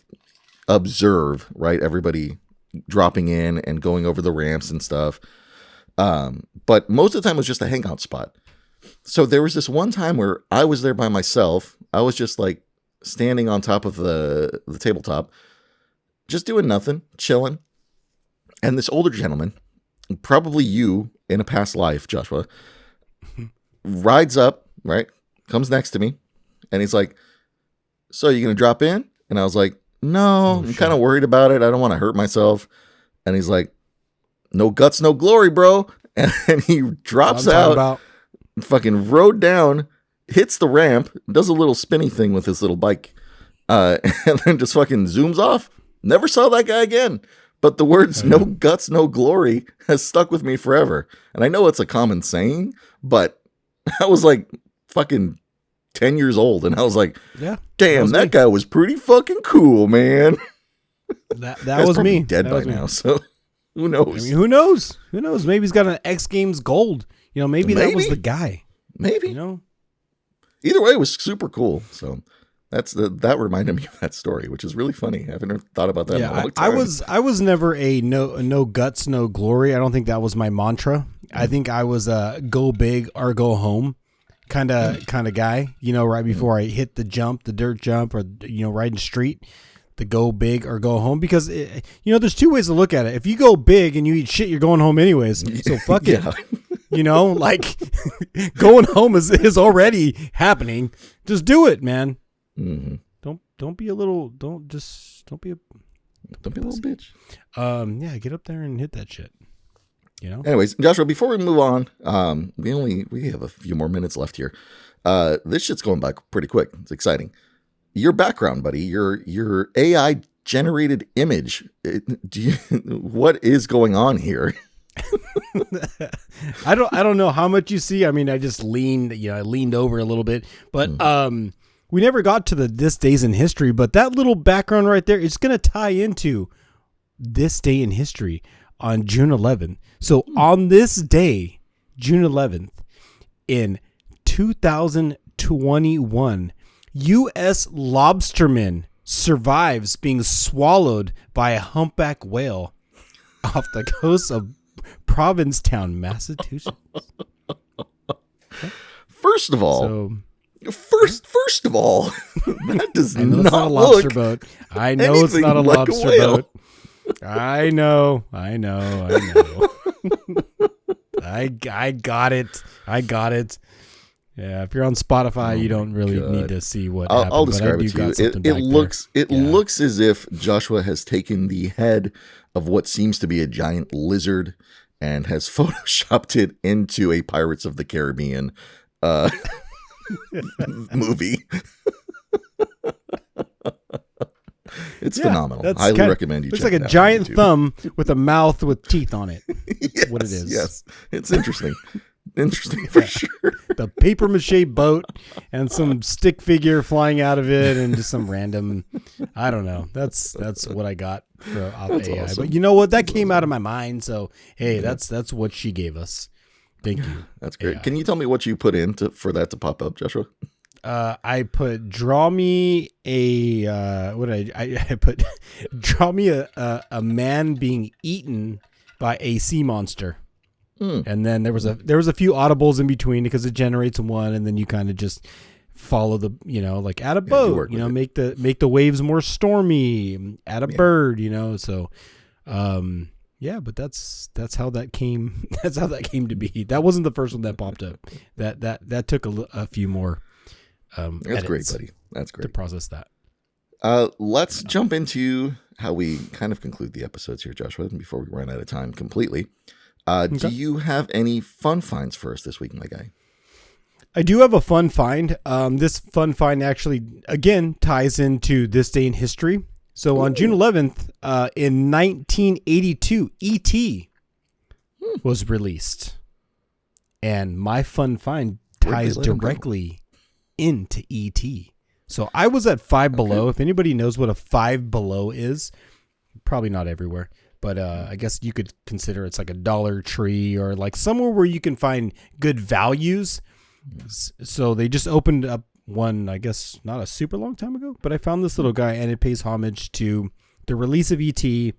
observe, right? Everybody dropping in and going over the ramps and stuff. But most of the time it was just a hangout spot. So there was this one time where I was there by myself. I was just like standing on top of the tabletop, just doing nothing, chilling. And this older gentleman, probably you in a past life, Joshua, rides up, right? Comes next to me. And he's like, so you going to drop in? And I was like, no, I'm kind of worried about it. I don't want to hurt myself. And he's like, no guts, no glory, bro. And he drops out, fucking rode down, hits the ramp, does a little spinny thing with his little bike, and then just fucking zooms off. Never saw that guy again. But the words no guts, no glory has stuck with me forever. And I know it's a common saying, but I was like fucking 10 years old. And I was like, yeah, damn, that guy was pretty fucking cool, man. That was me. Dead that by was now, me. so who knows? I mean, who knows? Who knows? Maybe he's got an X Games gold. You know, maybe that was the guy. Maybe. You know? Either way, it was super cool. So that reminded me of that story, which is really funny. I haven't thought about that in a long time. I was never a no guts, no glory. I don't think that was my mantra. I think I was a go big or go home kind of guy. You know, right before I hit the dirt jump, or riding street, the go big or go home. Because there's two ways to look at it. If you go big and you eat shit, you're going home anyways. So fuck it. Like going home is already happening. Just do it, man. Mm-hmm. Don't be a little bitch. Yeah, get up there and hit that shit. Anyways, Joshua, before we move on, we have a few more minutes left here. This shit's going by pretty quick. It's exciting. Your background, buddy, your AI generated image. What is going on here? I don't know how much you see. I mean, I just leaned over a little bit, but we never got to this days in history, but that little background right there is going to tie into this day in history on June 11th. So on this day, June 11th in 2021, U.S. lobsterman survives being swallowed by a humpback whale off the coast of Provincetown, Massachusetts. First of all, that does not a lobster boat. I know it's not a lobster boat. I know. I got it. Yeah, if you're on Spotify, you don't really need to see what happened. I'll describe it to you. It looks as if Joshua has taken the head of what seems to be a giant lizard and has photoshopped it into a Pirates of the Caribbean movie. It's phenomenal. Highly recommend you check it out. Looks like a giant thumb with a mouth with teeth on it. Yes, what it is. Yes, it's interesting. Interesting for sure. The paper mache boat and some stick figure flying out of it and just some random, I don't know. That's what I got off AI. Awesome. But you know what? That came out of my mind. So, hey, that's what she gave us. Thank you. That's great. AI. Can you tell me what you put in for that to pop up, Joshua? I put draw me a I put draw me a man being eaten by a sea monster. And then there was a few audibles in between because it generates one, and then you kind of just follow the, like add a boat, make the waves more stormy, add a bird, so but that's how that came to be. That wasn't the first one that popped up. That took a few more that's great, buddy. That's great to process that. Let's jump into how we kind of conclude the episodes here, Joshua, before we run out of time completely. Do you have any fun finds for us this week, my guy? I do have a fun find. This fun find actually, again, ties into this day in history. So on June 11th, in 1982, E.T. was released. And my fun find ties directly into E.T. So I was at Five Below. If anybody knows what a Five Below is, probably not everywhere. But I guess you could consider it's like a Dollar Tree or like somewhere where you can find good values. So they just opened up one, I guess, not a super long time ago. But I found this little guy, and it pays homage to the release of E.T.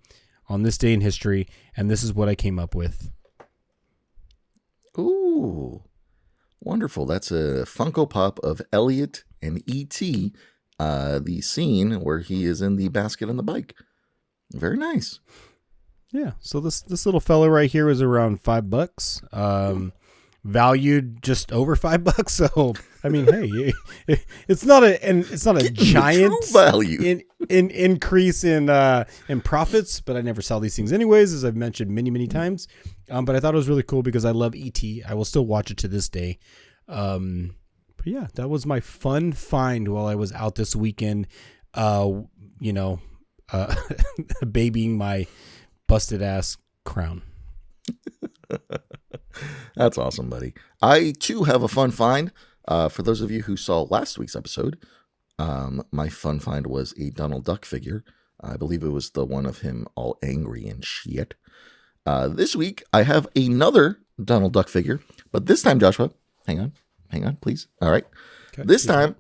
on this day in history. And this is what I came up with. Ooh, wonderful. That's a Funko Pop of Elliot and E.T., the scene where he is in the basket on the bike. Very nice. Yeah, so this little fella right here is around $5, valued just over $5. So I mean, hey, it's not a giant value in increase in profits, but I never sell these things anyways, as I've mentioned many times. But I thought it was really cool because I love E.T. I will still watch it to this day. But yeah, that was my fun find while I was out this weekend. Babying my busted ass crown. That's awesome, buddy. I too have a fun find. For those of you who saw last week's episode, my fun find was a Donald Duck figure. I believe it was the one of him all angry and shit. This week I have another Donald Duck figure, but this time, Joshua, hang on, please. All right. Okay. This time,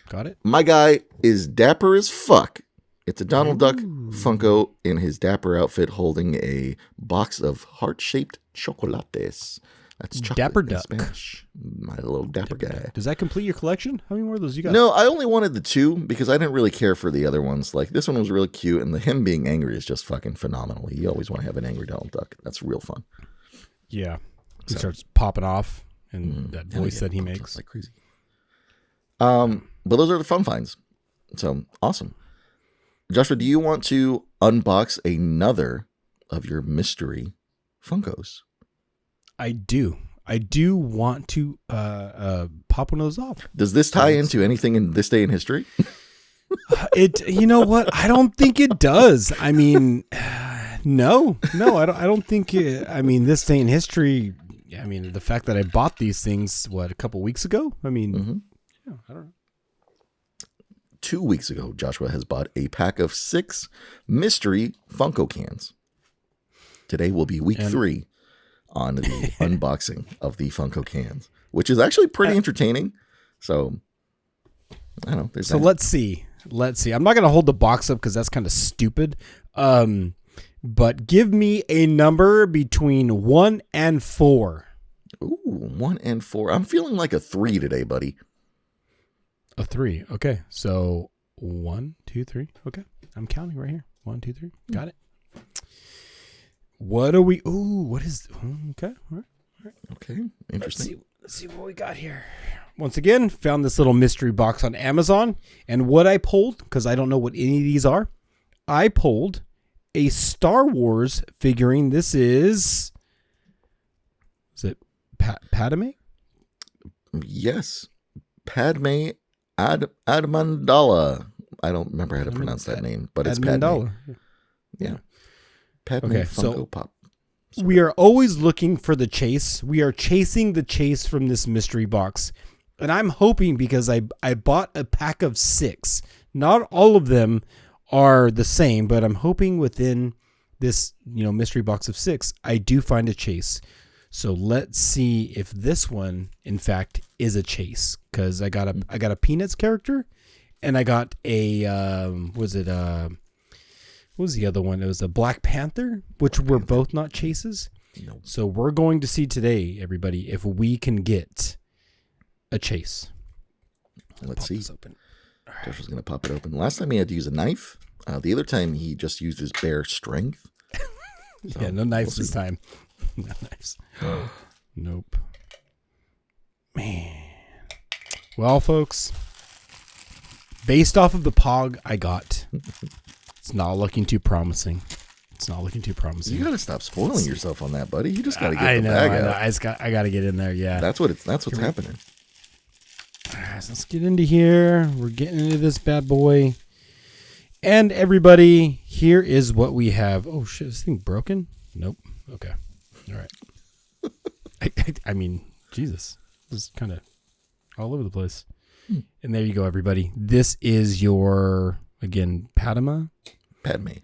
got it. My guy is dapper as fuck. It's a Donald Duck Funko in his dapper outfit holding a box of heart-shaped chocolates. That's chocolate Dapper in Duck. Spanish. My little dapper guy. Does that complete your collection? How many more of those you got? No, I only wanted the two because I didn't really care for the other ones. Like, this one was really cute, and him being angry is just fucking phenomenal. You always want to have an angry Donald Duck. That's real fun. Yeah. He starts popping off, and that voice that he makes. Like crazy. But those are the fun finds. So, awesome. Joshua, do you want to unbox another of your mystery Funkos? I do want to pop one of those off. Does this tie into anything in this day in history? You know what? I don't think it does. I mean, no, I don't think it, I mean, this day in history, I mean, the fact that I bought these things, a couple weeks ago? I mean, yeah, I don't know. 2 weeks ago, Joshua has bought a pack of 6 mystery Funko cans. Today will be week 3 on the unboxing of the Funko cans, which is actually pretty entertaining. So, I don't know. Let's see. I'm not going to hold the box up because that's kind of stupid. But give me a number between 1 and 4. Ooh, 1 and 4. I'm feeling like a 3 today, buddy. A 3. Okay. So 1, 2, 3. Okay. I'm counting right here. 1, 2, 3. Got it. What are we? Ooh, what is? Okay. All right. Okay. Interesting. Let's see what we got here. once again, found this little mystery box on Amazon. And what I pulled, because I don't know what any of these are, I pulled a Star Wars figurine. This is it Padme? Yes. Padme Admandala. I don't remember how to pronounce that name, but it's Padme. Yeah. Padme Funko Pop. Sorry. We are always looking for the chase. We are chasing the chase from this mystery box. And I'm hoping, because I bought a pack of 6. Not all of them are the same, but I'm hoping within this, mystery box of 6, I do find a chase. So let's see if this one, in fact, is a chase. Because I got a Peanuts character, and I got a what was the other one? It was a Black Panther, which were both not chases. No. So we're going to see today, everybody, if we can get a chase. Let's see. Josh was going to pop it open. Last time he had to use a knife. The other time he just used his bare strength. So no knives this time. No knives. Nope. Man. Well, folks, based off of the pog I got, it's not looking too promising. You got to stop spoiling yourself on that, buddy. You just got to get the bag out. I got to get in there. Yeah. That's what's happening. All right, so let's get into here. We're getting into this bad boy. And everybody, here is what we have. Oh, shit. Is this thing broken? Nope. Okay. All right. I mean, Jesus. This is kind of all over the place. And there you go, everybody. This is your, again, Padme. Amandala.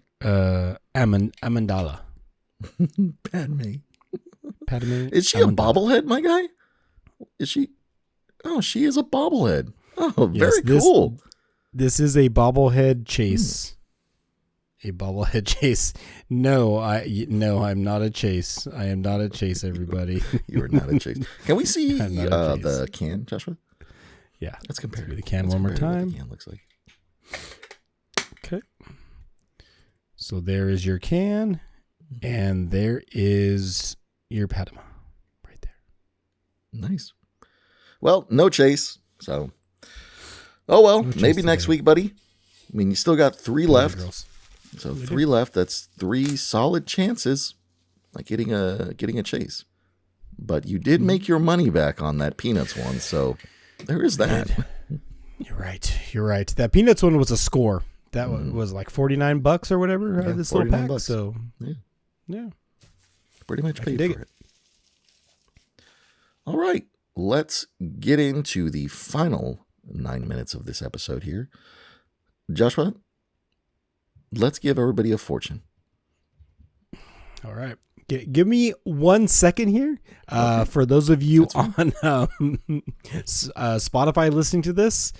Padme. Is she a bobblehead, my guy? Is she? Oh, she is a bobblehead. Oh, yes, very cool. This is a bobblehead chase. A bobblehead chase. No, I'm not a chase. I am not a chase, everybody. You are not a chase. Can we see the can, Joshua? Yeah. Let's compare the can one more time. What the can looks like. Okay. So there is your can, and there is your Padma right there. Nice. Well, no chase. So, maybe next week, buddy. I mean, you still got 3 left. So 3 left. That's 3 solid chances, like getting a chase. But you did make your money back on that Peanuts one, so there is that. You're right. That Peanuts one was a score. That was like $49 or whatever. This little pack. $49. So yeah, pretty much paid for it. All right, let's get into the final 9 minutes of this episode here. Joshua, let's give everybody a fortune. All right. Give me 1 second here. Okay. For those of you on Spotify listening to this,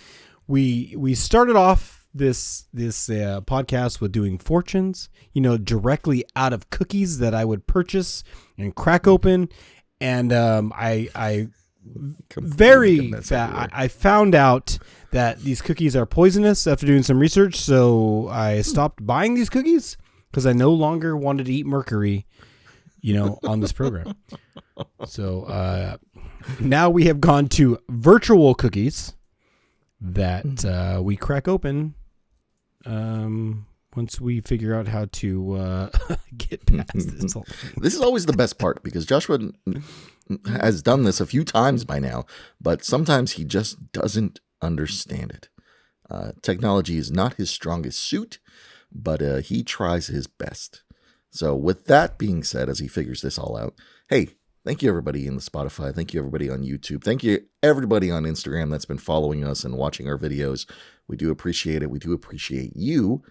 we started off this podcast with doing fortunes, directly out of cookies that I would purchase and crack open. And I found out that these cookies are poisonous after doing some research. So I stopped buying these cookies because I no longer wanted to eat mercury, on this program. So now we have gone to virtual cookies that we crack open once we figure out how to get past this whole thing. This is always the best part because Joshua has done this a few times by now, but sometimes he just doesn't understand it. Technology is not his strongest suit, but he tries his best. So with that being said, as he figures this all out, hey, thank you everybody in the Spotify. Thank you everybody on YouTube. Thank you everybody on Instagram that's been following us and watching our videos. We do appreciate it. We do appreciate you.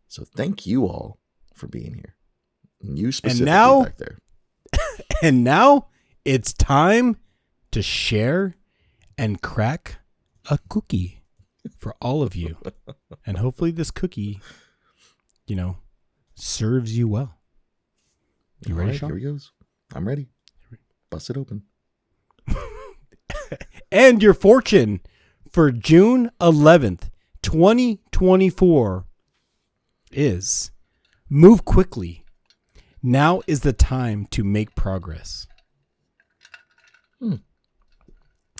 So thank you all for being here. And you specifically back there. And now it's time to share and crack a cookie for all of you. And hopefully this cookie, serves you well. You ready, right, Sean? Here he goes. I'm ready. Bust it open. And your fortune for June 11th, 2024 is move quickly. Now is the time to make progress.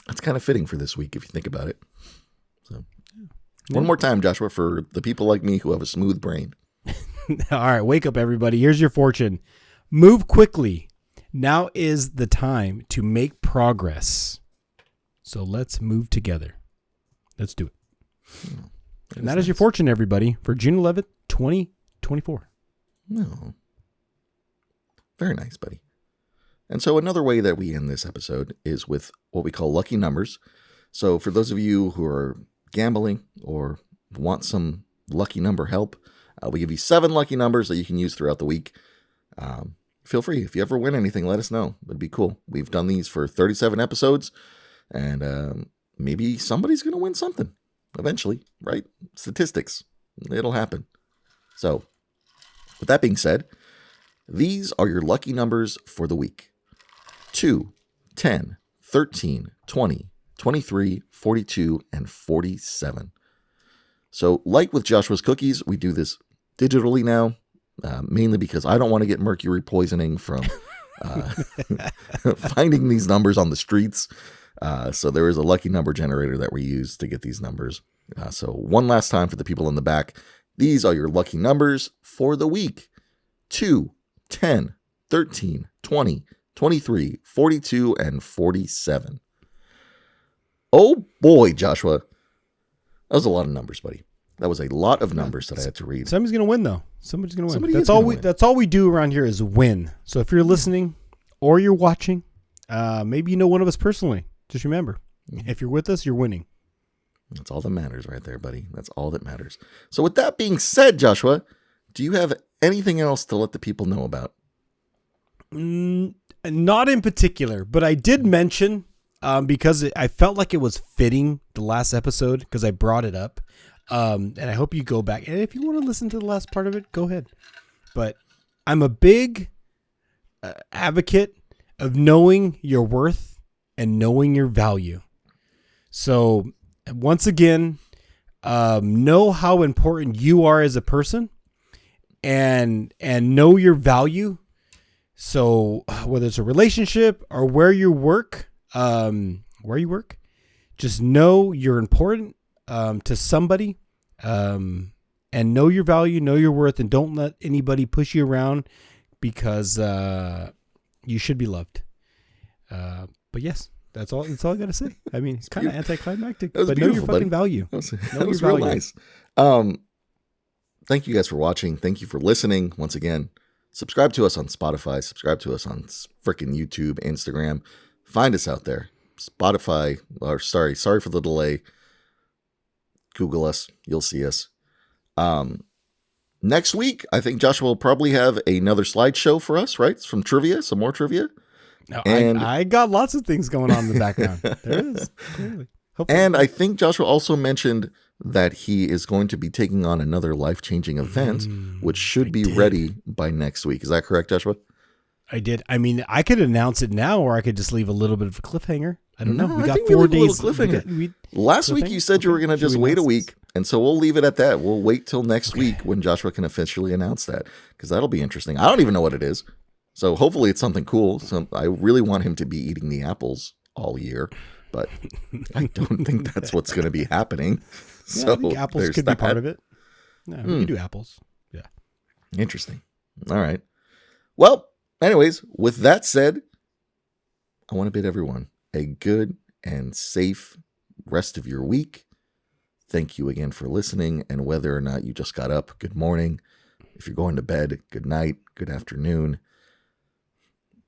That's kind of fitting for this week if you think about it. So, one more time, Joshua, for the people like me who have a smooth brain. All right, wake up, everybody. Here's your fortune. Move quickly. Now is the time to make progress. So let's move together. Let's do it. And that is your fortune, everybody, for June 11th, 2024. No. Very nice, buddy. And so another way that we end this episode is with what we call lucky numbers. So for those of you who are gambling or want some lucky number help, we give you 7 lucky numbers that you can use throughout the week. Feel free. If you ever win anything, let us know. It'd be cool. We've done these for 37 episodes, and maybe somebody's going to win something eventually, right? Statistics. It'll happen. So, with that being said, these are your lucky numbers for the week. 2, 10, 13, 20, 23, 42, and 47. So, like with Joshua's cookies, we do this digitally now, mainly because I don't want to get mercury poisoning from finding these numbers on the streets. So there is a lucky number generator that we use to get these numbers. So one last time for the people in the back, these are your lucky numbers for the week. 2, 10, 13, 20, 23, 42, and 47. Oh boy, Joshua. That was a lot of numbers, buddy. That was a lot of numbers that I had to read. Somebody's going to win, though. Somebody's going to win. Somebody That's is all gonna we. win. That's all we do around here is win. So if you're listening or you're watching, maybe you know one of us personally. Just remember, if you're with us, you're winning. That's all that matters right there, buddy. That's all that matters. So with that being said, Joshua, do you have anything else to let the people know about? Not in particular, but I did mention because I felt like it was fitting the last episode because I brought it up. And I hope you go back. And if you want to listen to the last part of it, go ahead. But I'm a big advocate of knowing your worth and knowing your value. So once again, know how important you are as a person and know your value. So whether it's a relationship or where you work, just know you're important to somebody, and know your value, know your worth, and don't let anybody push you around because you should be loved. But yes, that's all I got to say. I mean, it's kind of anticlimactic, but know your fucking value. That was real nice. Thank you guys for watching. Thank you for listening. Once again, subscribe to us on Spotify. Subscribe to us on freaking YouTube, Instagram. Find us out there. Spotify, or sorry for the delay. Google us. You'll see us. Next week, I think Joshua will probably have another slideshow for us, right? Some trivia, some more trivia. No, I got lots of things going on in the background. There is. Clearly. Hopefully. And I think Joshua also mentioned that he is going to be taking on another life-changing event, which should be ready by next week. Is that correct, Joshua? I did. I mean, I could announce it now, or I could just leave a little bit of a cliffhanger. I don't know. No, We I got think we 4 leave a days. little cliffhanger. Last week you said you were going to just wait a week, and so we'll leave it at that. We'll wait till next week when Joshua can officially announce that, because that'll be interesting. I don't even know what it is, so hopefully it's something cool. So I really want him to be eating the apples all year, but I don't think that's what's going to be happening. Yeah, So I think apples could be part of it. Yeah, we could do apples. Yeah. Interesting. All right. Well, anyways, with that said, I want to bid everyone a good and safe rest of your week. Thank you again for listening. And whether or not you just got up, good morning. If you're going to bed, good night, good afternoon.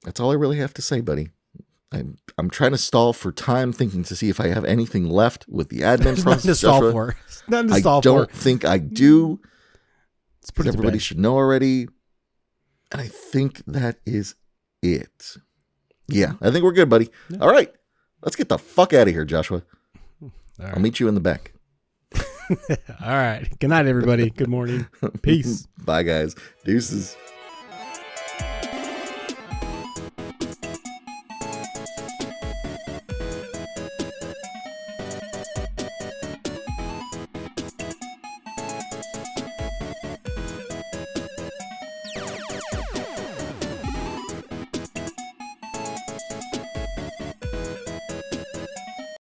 That's all I really have to say, buddy. I'm trying to stall for time, thinking to see if I have anything left with the admin process. Nothing to stall for. Nothing to stall I don't think I do. Let's put it to Everybody bed. should know already. And I think that is it. Yeah, I think we're good, buddy. Yeah. All right. Let's get the fuck out of here, Joshua. All right. I'll meet you in the back. All right. Good night, everybody. Good morning. Peace. Bye, guys. Deuces.